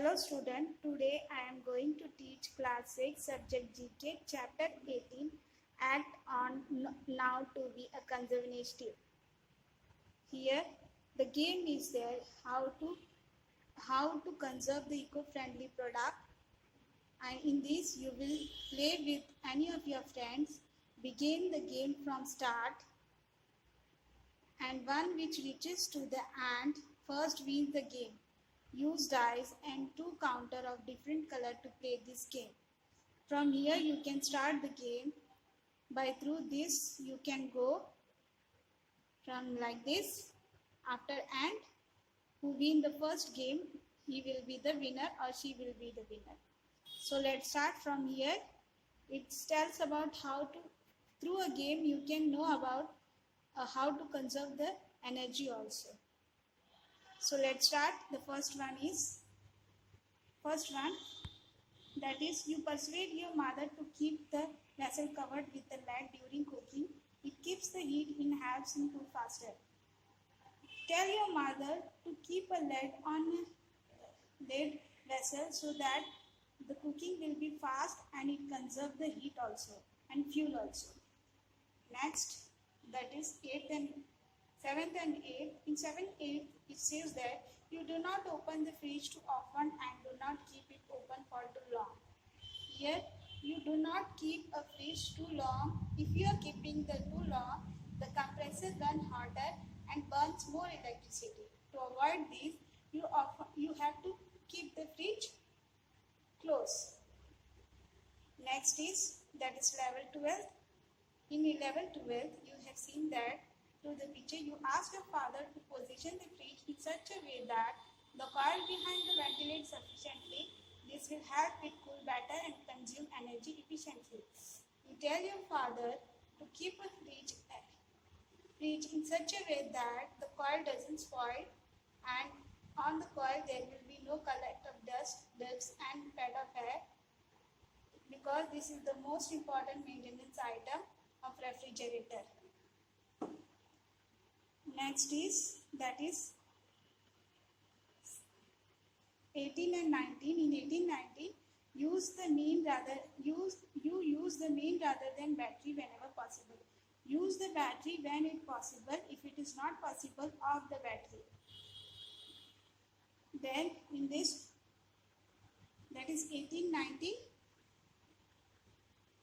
Hello student, today I am going to teach class 6 subject GK chapter 18 act on now to be a conservative. Here the game is there how to conserve the eco-friendly product, and in this you will play with any of your friends. Begin the game from start, and one which reaches to the end first wins the game. Use dice and 2 counter of different color to play this game. From here you can start the game. By through this you can go from like this. After end, who win the first game, he will be the winner or she will be the winner. So let's start from here. It tells about how to, through a game you can know about how to conserve the energy also. So let's start. The first one that is, you persuade your mother to keep the vessel covered with the lead during cooking. It keeps the heat in halves and cool faster. Tell your mother to keep a lead on a lead vessel so that the cooking will be fast and it conserve the heat also and fuel also. Next, that is 7th and 8th. In 7th, 8th, it says that you do not open the fridge too often and do not keep it open for too long. Here, you do not keep a fridge too long. If you are keeping the too long, the compressor runs hotter and burns more electricity. To avoid this, you have to keep the fridge close. Next is, that is level 12. In level 12, you have seen that through the picture, you ask your father to position the fridge in such a way that the coil behind the ventilates sufficiently. This will help it cool better and consume energy efficiently. You tell your father to keep a fridge in such a way that the coil doesn't spoil, and on the coil there will be no collect of dust, and pad of air, because this is the most important maintenance item of refrigerator. Next is, that is 18 and 19. In 18-19, use the main rather than battery whenever possible. Use the battery when it possible. If it is not possible, off the battery. Then in this, that is 18, 19,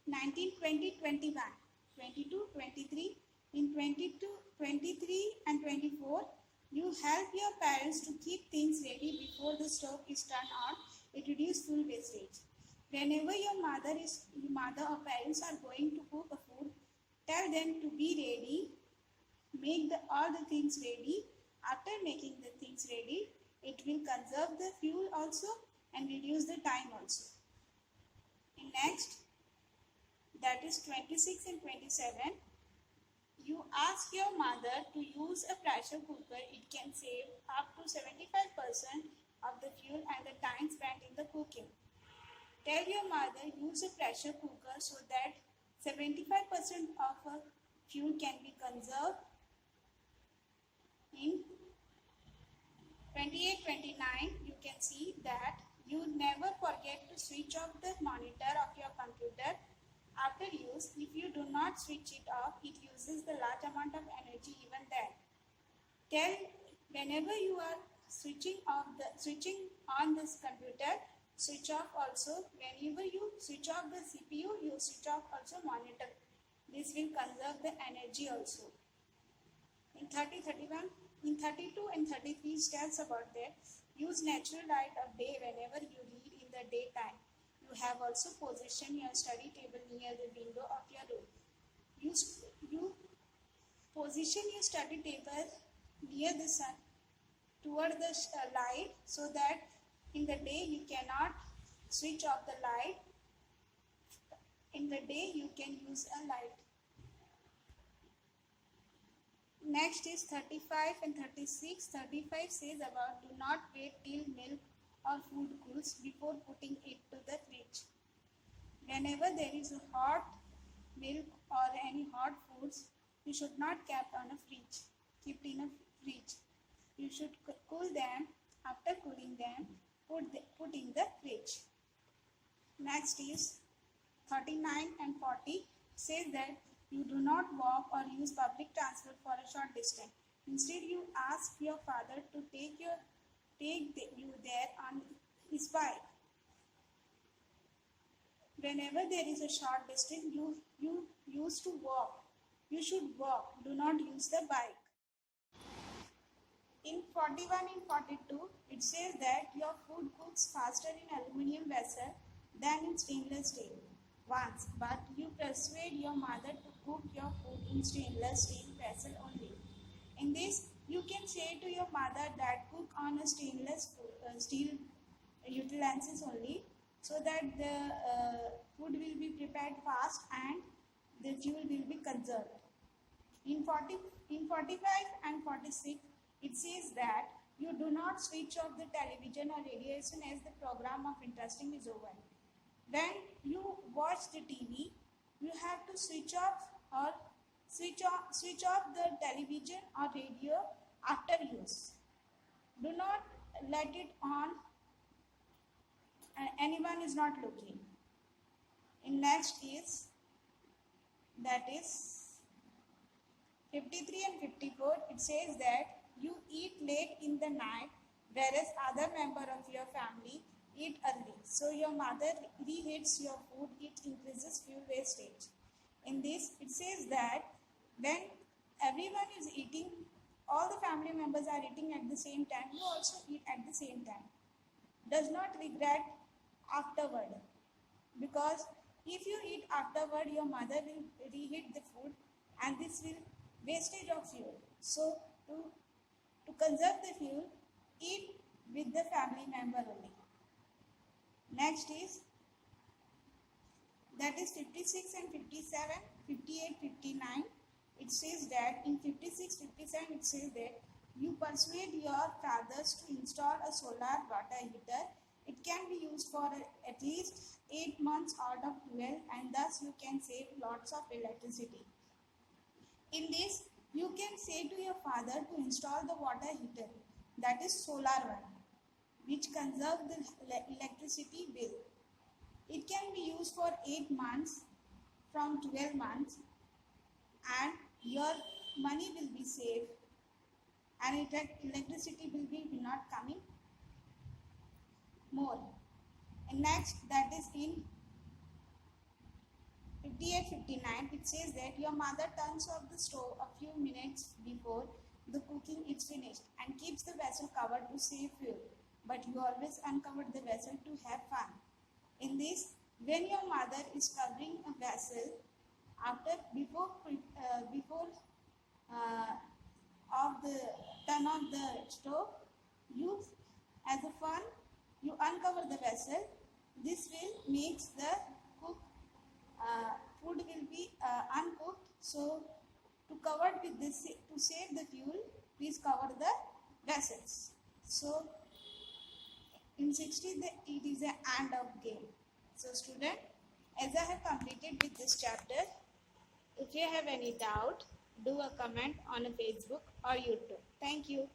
19, 20, 21, 22, 23. In 22, 23 and 24, you help your parents to keep things ready before the stove is turned on. It reduces fuel wastage. Whenever your mother or parents are going to cook a food, tell them to be ready. Make all the things ready. After making the things ready, it will conserve the fuel also and reduce the time also. And next, that is 26 and 27. You ask your mother to use a pressure cooker. It can save up to 75% of the fuel and the time spent in the cooking. Tell your mother use a pressure cooker so that 75% of fuel can be conserved. In 28-29, you can see that you never forget to switch off the monitor of your computer after use. If you do not switch it off, it uses the large amount of energy even then. Tell whenever you are switching on this computer, switch off also. Whenever you switch off the CPU, you switch off also monitor. This will conserve the energy also. In 31, in 32 and 33 tells about that. Use natural light of day whenever you read in the daytime. You have also position your study table near the window of your room. You position your study table near the sun toward the light so that in the day you cannot switch off the light. In the day you can use a light. Next is 35 and 36. 35 says about do not wait till milk or food cools before putting it to the fridge. Whenever there is a hot milk or any hot foods, you should not keep in a fridge. You should cool them. After cooling them, put in the fridge. Next is 39 and 40 says that you do not walk or use public transport for a short distance. Instead, you ask your father to take you there on his bike. Whenever there is a short distance, you used to walk. You should walk. Do not use the bike. In 41 and 42, it says that your food cooks faster in aluminum vessel than in stainless steel once, but you persuade your mother to cook your food in stainless steel vessel only. In this, you can say to your mother that cook on a stainless steel utensils only, so that the food will be prepared fast and the fuel will be conserved. In 45 and 46, it says that you do not switch off the television or radio as soon as the program of interesting is over. When you watch the TV, you have to switch off the television or radio after use. Do not let it on anyone is not looking. In next is, that is 53 and 54, it says that you eat late in the night, whereas other member of your family eat early. So your mother reheats your food, it increases fuel wastage. In this, it says that when everyone is eating, all the family members are eating at the same time, you also eat at the same time. Does not regret afterward, because if you eat afterward, your mother will reheat the food and this will wastage of fuel. So to conserve the fuel, eat with the family member only. Next is, that is 56 and 57, 58, 59. It says that in 56, 57, it says that you persuade your fathers to install a solar water heater. It can be used for at least 8 months out of 12, and thus you can save lots of electricity. In this, you can say to your father to install the water heater, that is solar one, which conserves the electricity bill. It can be used for 8 months from 12 months, and your money will be saved and electricity will be not coming more. And next, that is in 58, 59, it says that your mother turns off the stove a few minutes before the cooking is finished and keeps the vessel covered to save fuel, but you always uncover the vessel to have fun. In this, when your mother is covering a vessel before of the turn on the stove, you, as a fun, you uncover the vessel. This will makes the food will be uncooked. So to cover with this, to save the fuel, please cover the vessels. So in 60, it is an end of game. So student, as I have completed with this chapter, if you have any doubt, do a comment on a Facebook or YouTube. Thank you.